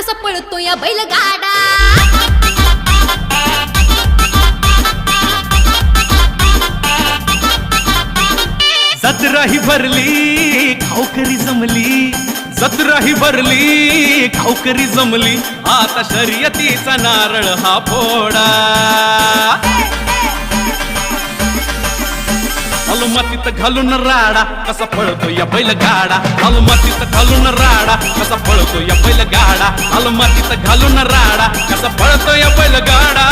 कसा पळतो या बैलगाडा। जत्रा ही भरली खाऊकरी जमली, जत्रा ही भरली खाऊकरी जमली, आता शर्यतीचा नारळ हा फोडा। मातीत घालून राडा कसा पळतो या बैलगाडा, मातीत घालून राडा कसा पळतो या बैलगाडा, मातीत घालून राडा कसा पळतो या बैलगाडा।